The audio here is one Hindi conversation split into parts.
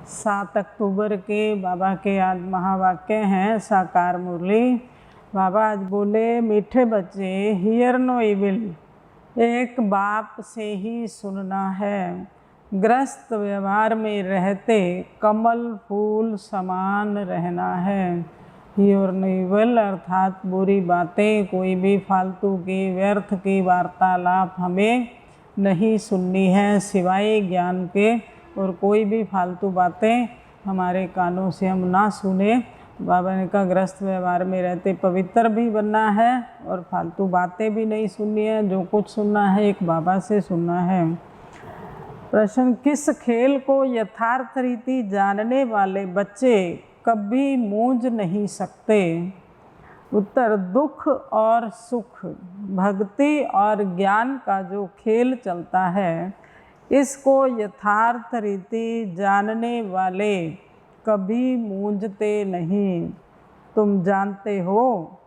7 अक्टूबर के बाबा के आज महावाक्य हैं साकार मुरली। बाबा आज बोले, मीठे बच्चे हियर नो इविल, एक बाप से ही सुनना है। ग्रस्त व्यवहार में रहते कमल फूल समान रहना है। हियर नो इविल अर्थात बुरी बातें, कोई भी फालतू की व्यर्थ की वार्तालाप हमें नहीं सुननी है सिवाय ज्ञान के, और कोई भी फालतू बातें हमारे कानों से हम ना सुने। बाबा ने कहा ग्रस्त व्यवहार में रहते पवित्र भी बनना है और फालतू बातें भी नहीं सुननी है। जो कुछ सुनना है एक बाबा से सुनना है। प्रश्न, किस खेल को यथार्थ रीति जानने वाले बच्चे कभी मूंझ नहीं सकते? उत्तर, दुख और सुख, भक्ति और ज्ञान का जो खेल चलता है, इसको यथार्थ रीति जानने वाले कभी मूंझते नहीं। तुम जानते हो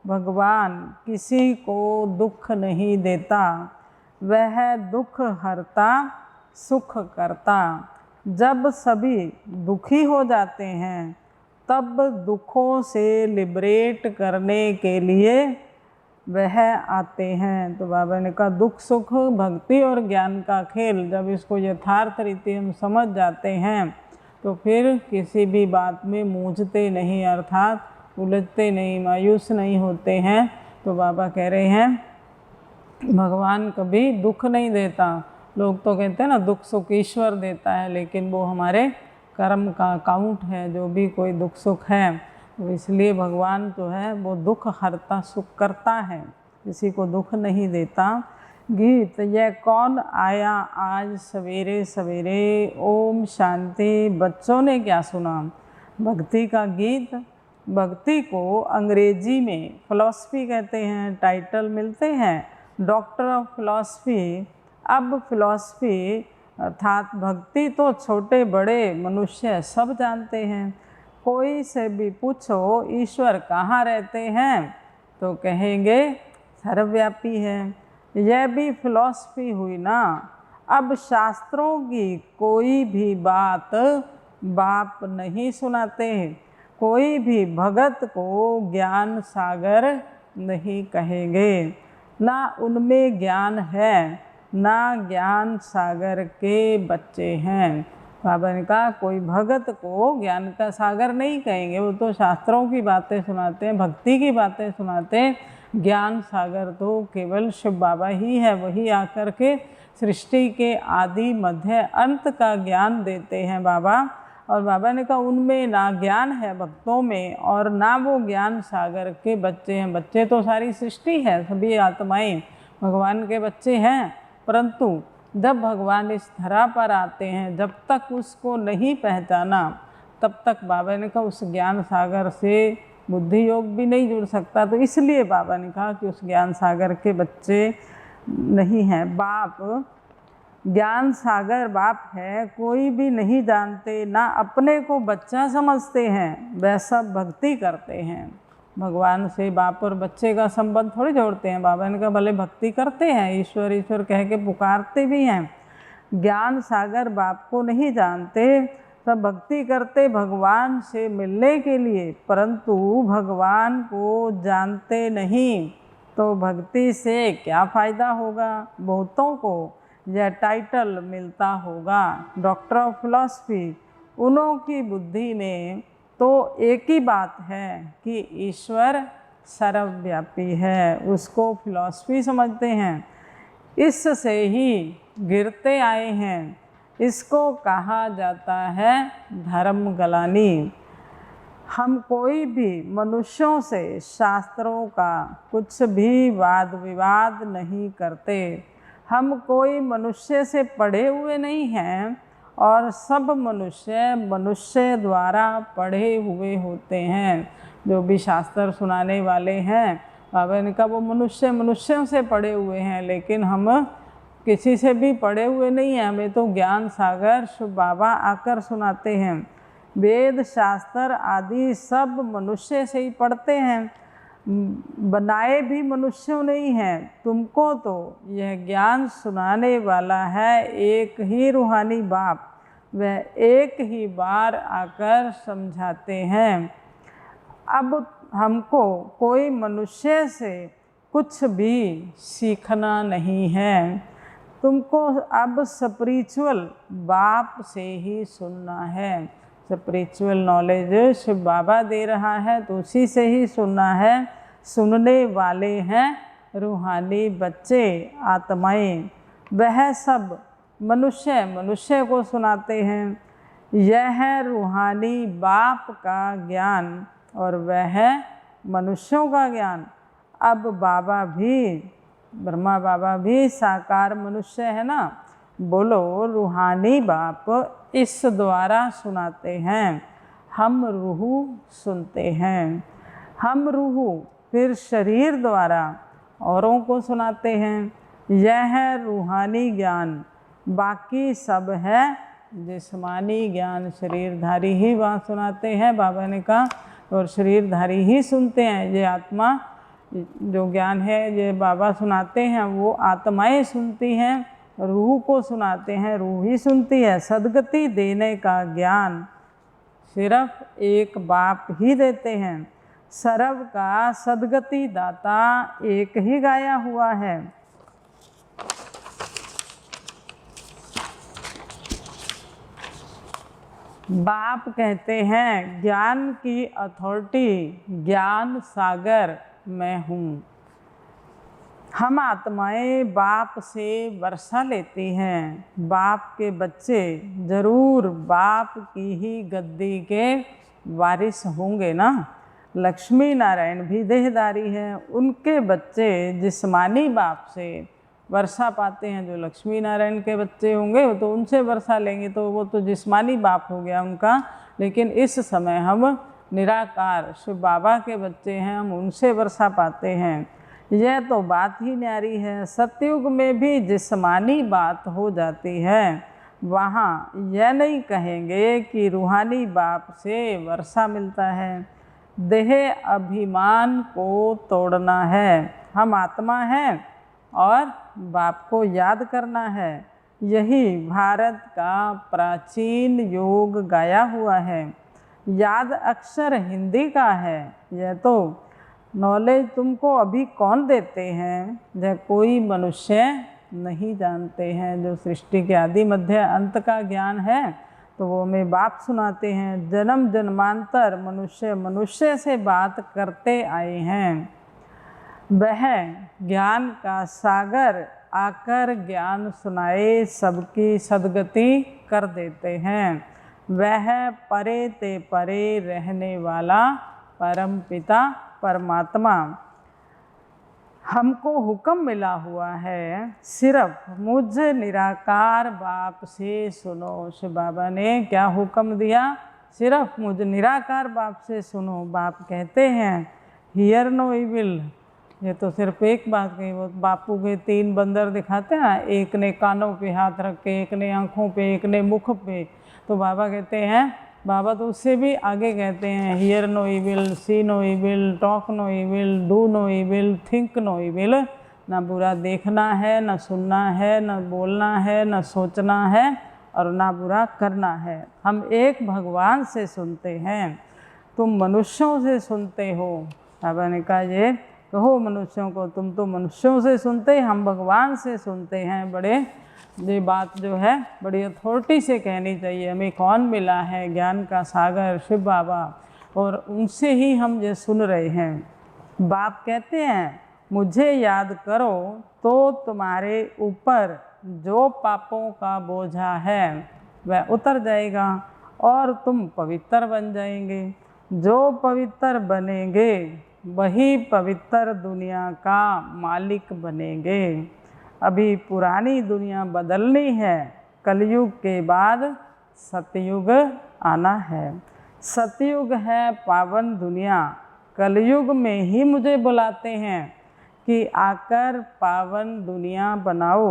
भगवान किसी को दुख नहीं देता, वह दुख हरता सुख करता। जब सभी दुखी हो जाते हैं तब दुखों से लिबरेट करने के लिए वह आते हैं। तो बाबा ने कहा दुख सुख भक्ति और ज्ञान का खेल, जब इसको यथार्थ रीति हम समझ जाते हैं तो फिर किसी भी बात में मूंझते नहीं, अर्थात उलझते नहीं, मायूस नहीं होते हैं। तो बाबा कह रहे हैं भगवान कभी दुख नहीं देता। लोग तो कहते हैं ना दुख सुख ईश्वर देता है, लेकिन वो हमारे कर्म का अकाउंट है। जो भी कोई दुख सुख है तो इसलिए भगवान जो है वो दुख हरता सुख करता है, किसी को दुख नहीं देता। गीत, यह कौन आया आज सवेरे सवेरे, ओम शांति। बच्चों ने क्या सुना? भक्ति का गीत। भक्ति को अंग्रेजी में फिलॉसफी कहते हैं, टाइटल मिलते हैं डॉक्टर ऑफ फिलॉसफी। अब फिलॉसफी अर्थात भक्ति तो छोटे बड़े मनुष्य सब जानते हैं। कोई से भी पूछो ईश्वर कहाँ रहते हैं तो कहेंगे सर्वव्यापी है। यह भी फिलॉसफी हुई ना। अब शास्त्रों की कोई भी बात बाप नहीं सुनाते, कोई भी भगत को ज्ञान सागर नहीं कहेंगे। ना उनमें ज्ञान है ना ज्ञान सागर के बच्चे हैं। बाबा ने कहा कोई भगत को ज्ञान का सागर नहीं कहेंगे, वो तो शास्त्रों की बातें सुनाते हैं, भक्ति की बातें सुनाते हैं। ज्ञान सागर तो केवल शिव बाबा ही है, वही आकर के सृष्टि के आदि मध्य अंत का ज्ञान देते हैं बाबा। और बाबा ने कहा उनमें ना ज्ञान है भक्तों में और ना वो ज्ञान सागर के बच्चे हैं। बच्चे तो सारी सृष्टि है, सभी आत्माएं भगवान के बच्चे हैं, परंतु जब भगवान इस धरा पर आते हैं, जब तक उसको नहीं पहचाना तब तक बाबा ने कहा उस ज्ञान सागर से बुद्धि योग भी नहीं जुड़ सकता। तो इसलिए बाबा ने कहा कि उस ज्ञान सागर के बच्चे नहीं हैं। बाप ज्ञान सागर बाप है, कोई भी नहीं जानते, ना अपने को बच्चा समझते हैं, वह सब भक्ति करते हैं। भगवान से बाप और बच्चे का संबंध थोड़ी जोड़ते हैं। बाबा ने कहा भले भक्ति करते हैं, ईश्वर ईश्वर कह के पुकारते भी हैं। ज्ञान सागर बाप को नहीं जानते, सब भक्ति करते भगवान से मिलने के लिए, परंतु भगवान को जानते नहीं। तो भक्ति से क्या फ़ायदा होगा? बहुतों को यह टाइटल मिलता होगा डॉक्टर ऑफ फिलॉसफी। उन्हों की बुद्धि में तो एक ही बात है कि ईश्वर सर्वव्यापी है, उसको फिलॉसफी समझते हैं। इससे ही गिरते आए हैं। इसको कहा जाता है धर्म गलानी। हम कोई भी मनुष्यों से शास्त्रों का कुछ भी वाद विवाद नहीं करते। हम कोई मनुष्य से पढ़े हुए नहीं हैं और सब मनुष्य मनुष्य द्वारा पढ़े हुए होते हैं। जो भी शास्त्र सुनाने वाले हैं, बाबा ने कहा वो मनुष्य मनुष्यों से पढ़े हुए हैं, लेकिन हम किसी से भी पढ़े हुए नहीं हैं। हमें तो ज्ञान सागर शिव बाबा आकर सुनाते हैं। वेद शास्त्र आदि सब मनुष्य से ही पढ़ते हैं, बनाए भी मनुष्यों नहीं हैं। तुमको तो यह ज्ञान सुनाने वाला है एक ही रूहानी बाप, वह एक ही बार आकर समझाते हैं। अब हमको कोई मनुष्य से कुछ भी सीखना नहीं है, तुमको अब स्पिरिचुअल बाप से ही सुनना है। स्पिरिचुअल नॉलेज शिव बाबा दे रहा है तो उसी से ही सुनना है। सुनने वाले हैं रूहानी बच्चे, आत्माएं। वह सब मनुष्य को सुनाते हैं। यह है रूहानी बाप का ज्ञान और वह है मनुष्यों का ज्ञान। अब बाबा भी, ब्रह्मा बाबा भी साकार मनुष्य है ना। बोलो, रूहानी बाप इस द्वारा सुनाते हैं, हम रूह सुनते हैं। हम रूह फिर शरीर द्वारा औरों को सुनाते हैं। यह है रूहानी ज्ञान, बाकी सब है जिस्मानी ज्ञान। शरीरधारी ही बात सुनाते हैं, बाबा ने कहा, और शरीरधारी ही सुनते हैं। ये आत्मा जो ज्ञान है ये बाबा सुनाते हैं, वो आत्माएं सुनती हैं। रूह को सुनाते हैं, रूह ही सुनती है। सद्गति देने का ज्ञान सिर्फ एक बाप ही देते हैं। सर्व का सद्गति दाता एक ही गाया हुआ है। बाप कहते हैं ज्ञान की अथॉरिटी, ज्ञान सागर मैं हूँ। हम आत्माएं बाप से वर्षा लेती हैं। बाप के बच्चे जरूर बाप की ही गद्दी के वारिस होंगे ना। लक्ष्मी नारायण भी देहदारी हैं, उनके बच्चे जिस्मानी बाप से वर्षा पाते हैं। जो लक्ष्मी नारायण के बच्चे होंगे वो तो उनसे वर्षा लेंगे, तो वो तो जिस्मानी बाप हो गया उनका। लेकिन इस समय हम निराकार शिव बाबा के बच्चे हैं, हम उनसे वर्षा पाते हैं। यह तो बात ही न्यारी है। सतयुग में भी जिस्मानी बात हो जाती है, वहाँ यह नहीं कहेंगे कि रूहानी बाप से वर्षा मिलता है। देह अभिमान को तोड़ना है। हम आत्मा हैं और बाप को याद करना है। यही भारत का प्राचीन योग गाया हुआ है। याद अक्षर हिंदी का है। यह तो नॉलेज तुमको अभी कौन देते हैं? यह कोई मनुष्य नहीं जानते हैं। जो सृष्टि के आदि मध्य अंत का ज्ञान है तो वो हमें बाप सुनाते हैं। जन्म जन्मांतर मनुष्य से बात करते आए हैं। वह ज्ञान का सागर आकर ज्ञान सुनाए सबकी सद्गति कर देते हैं। वह परे ते परे रहने वाला परम पिता परमात्मा। हमको हुक्म मिला हुआ है सिर्फ मुझ निराकार बाप से सुनो। शिव बाबा ने क्या हुक्म दिया? सिर्फ मुझ निराकार बाप से सुनो। बाप कहते हैं हियर नो इविल। ये तो सिर्फ एक बात कही। वो बापू के 3 बंदर दिखाते हैं ना, एक ने कानों पे हाथ रख के, एक ने आँखों पे, एक ने मुख पे। तो बाबा कहते हैं, बाबा तो उससे भी आगे कहते हैं hear no evil, see no evil, talk no evil, do no evil, think no evil. ना बुरा देखना है, ना सुनना है, ना बोलना है, ना सोचना है और ना बुरा करना है। हम एक भगवान से सुनते हैं, तुम मनुष्यों से सुनते हो। बाबा ने कहा ये कहो मनुष्यों को, तुम तो मनुष्यों से सुनते, हम भगवान से सुनते हैं। बड़े ये बात जो है बड़ी अथॉरिटी से कहनी चाहिए। हमें कौन मिला है? ज्ञान का सागर शिव बाबा, और उनसे ही हम ये सुन रहे हैं। बाप कहते हैं मुझे याद करो तो तुम्हारे ऊपर जो पापों का बोझा है वह उतर जाएगा और तुम पवित्र बन जाएंगे। जो पवित्र बनेंगे वही पवित्र दुनिया का मालिक बनेंगे। अभी पुरानी दुनिया बदलनी है, कलयुग के बाद सतयुग आना है। सतयुग है पावन दुनिया, कलयुग में ही मुझे बुलाते हैं कि आकर पावन दुनिया बनाओ।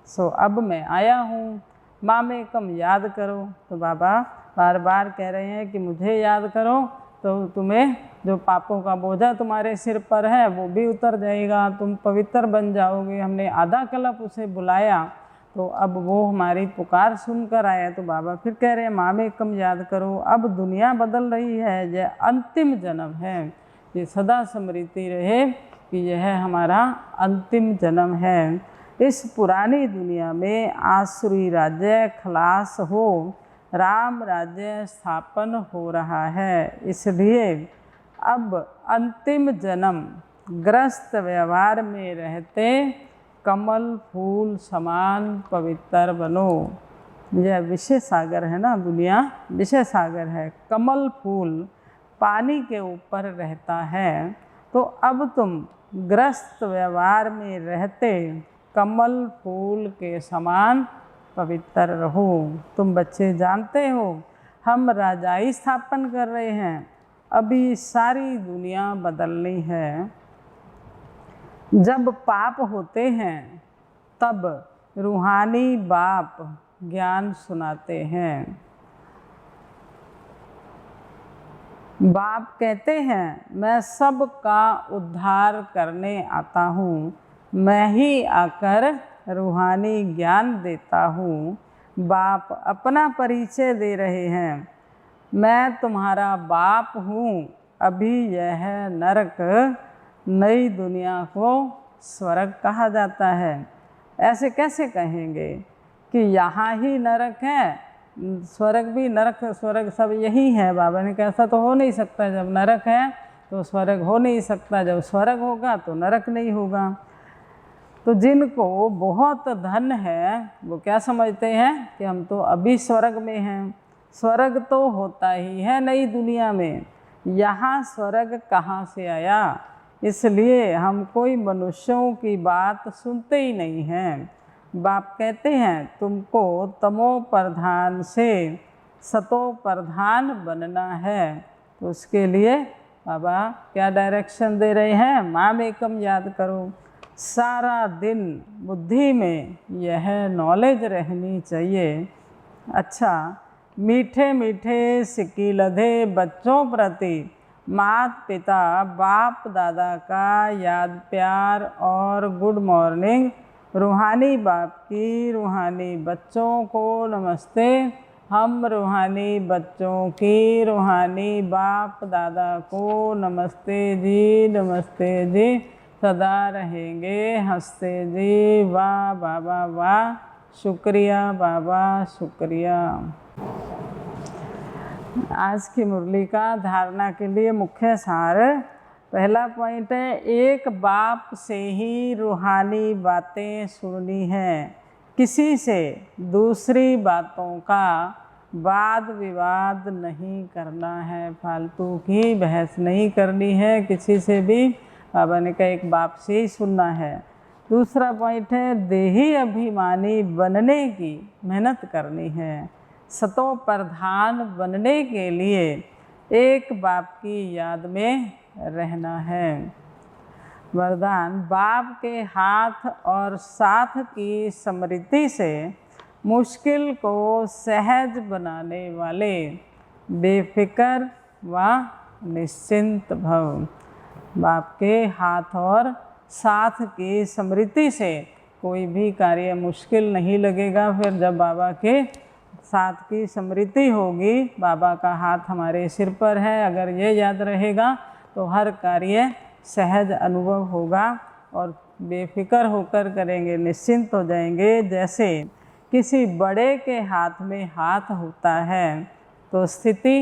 सो अब मैं आया हूँ, मामेकम याद करो। तो बाबा बार बार कह रहे हैं कि मुझे याद करो तो तुम्हें जो पापों का बोझा तुम्हारे सिर पर है वो भी उतर जाएगा, तुम पवित्र बन जाओगे। हमने आधा कल्प उसे बुलाया तो अब वो हमारी पुकार सुनकर आया। तो बाबा फिर कह रहे हैं माम एकम याद करो, अब दुनिया बदल रही है, यह अंतिम जन्म है। ये सदा स्मृति रहे कि यह हमारा अंतिम जन्म है। इस पुरानी दुनिया में आसुरी राज्य खलास हो, राम राज्य स्थापन हो रहा है। इसलिए अब अंतिम जन्म ग्रस्त व्यवहार में रहते कमल फूल समान पवित्र बनो। यह विषय सागर है ना, दुनिया विषय सागर है। कमल फूल पानी के ऊपर रहता है, तो अब तुम ग्रस्त व्यवहार में रहते कमल फूल के समान पवित्र रहो। तुम बच्चे जानते हो हम राजाई स्थापन कर रहे हैं, अभी सारी दुनिया बदलनी है। जब पाप होते हैं तब रूहानी बाप ज्ञान सुनाते हैं। बाप कहते हैं मैं सबका उद्धार करने आता हूँ, मैं ही आकर रूहानी ज्ञान देता हूँ। बाप अपना परिचय दे रहे हैं, मैं तुम्हारा बाप हूँ। अभी यह नरक नई दुनिया को स्वर्ग कहा जाता है। ऐसे कैसे कहेंगे कि यहाँ ही नरक है, स्वर्ग भी नरक स्वर्ग सब यही है। बाबा ने कहा ऐसा तो हो नहीं सकता, जब नरक है तो स्वर्ग हो नहीं सकता, जब स्वर्ग होगा तो नरक नहीं होगा। तो जिनको बहुत धन है वो क्या समझते हैं कि हम तो अभी स्वर्ग में हैं। स्वर्ग तो होता ही है नई दुनिया में, यहाँ स्वर्ग कहाँ से आया। इसलिए हम कोई मनुष्यों की बात सुनते ही नहीं हैं। बाप कहते हैं तुमको तमो प्रधान से सतो प्रधान बनना है। तो उसके लिए बाबा क्या डायरेक्शन दे रहे हैं, माम एकम याद करो। सारा दिन बुद्धि में यह नॉलेज रहनी चाहिए। अच्छा, मीठे मीठे सिकीलधे बच्चों प्रति माता पिता बाप दादा का याद प्यार और गुड मॉर्निंग। रूहानी बाप की रूहानी बच्चों को नमस्ते। हम रूहानी बच्चों की रूहानी बाप दादा को नमस्ते जी, नमस्ते जी। सदा रहेंगे हंसते जी। वाह बाबा वाह, शुक्रिया बाबा शुक्रिया। आज की मुरली का धारणा के लिए मुख्य सार, पहला पॉइंट है एक बाप से ही रूहानी बातें सुननी है, किसी से दूसरी बातों का वाद विवाद नहीं करना है, फालतू की बहस नहीं करनी है किसी से भी। बाबा ने कहा एक बाप से ही सुनना है। दूसरा पॉइंट है देही अभिमानी बनने की मेहनत करनी है। सतो प्रधान बनने के लिए एक बाप की याद में रहना है। वरदान, बाप के हाथ और साथ की स्मृति से मुश्किल को सहज बनाने वाले बेफिक्र व निश्चिंत भव। बाप के हाथ और साथ की स्मृति से कोई भी कार्य मुश्किल नहीं लगेगा। फिर जब बाबा के साथ की स्मृति होगी, बाबा का हाथ हमारे सिर पर है, अगर ये याद रहेगा तो हर कार्य सहज अनुभव होगा और बेफिक्र होकर करेंगे, निश्चिंत हो जाएंगे। जैसे किसी बड़े के हाथ में हाथ होता है तो स्थिति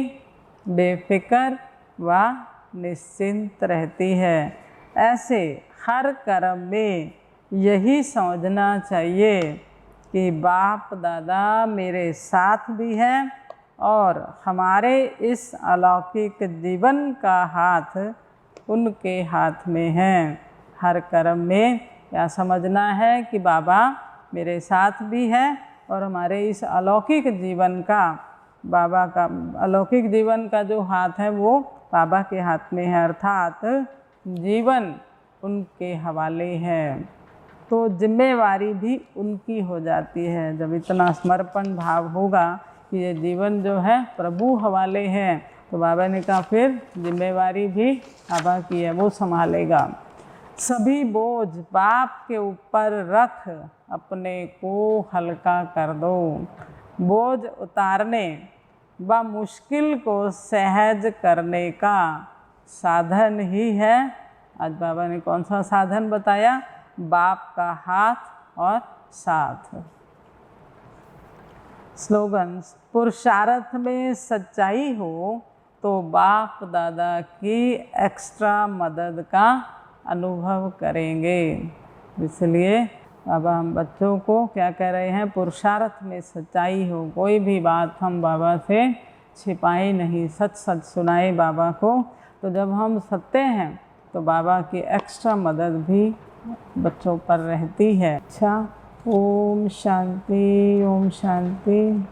बेफिक्र व निश्चिंत रहती है। ऐसे हर कर्म में यही समझना चाहिए कि बाप दादा मेरे साथ भी हैं और हमारे इस अलौकिक जीवन का हाथ उनके हाथ में है। हर कर्म में क्या समझना है कि बाबा मेरे साथ भी है और हमारे इस अलौकिक जीवन का, बाबा का अलौकिक जीवन का जो हाथ है वो बाबा के हाथ में है, अर्थात जीवन उनके हवाले है। तो जिम्मेवारी भी उनकी हो जाती है। जब इतना समर्पण भाव होगा कि ये जीवन जो है प्रभु हवाले है, तो बाबा ने कहा फिर जिम्मेवारी भी बाबा की है, वो संभालेगा। सभी बोझ बाप के ऊपर रख अपने को हल्का कर दो। बोझ उतारने व मुश्किल को सहज करने का साधन ही है। आज बाबा ने कौन सा साधन बताया? बाप का हाथ और साथ। स्लोगन्स। पुरुषार्थ में सच्चाई हो तो बाप दादा की एक्स्ट्रा मदद का अनुभव करेंगे। इसलिए बाबा हम बच्चों को क्या कह रहे हैं? पुरुषार्थ में सच्चाई हो, कोई भी बात हम बाबा से छिपाई नहीं, सच सच सुनाए बाबा को। तो जब हम सत्य हैं तो बाबा की एक्स्ट्रा मदद भी बच्चों पर रहती है। अच्छा, ओम शांति, ओम शांति।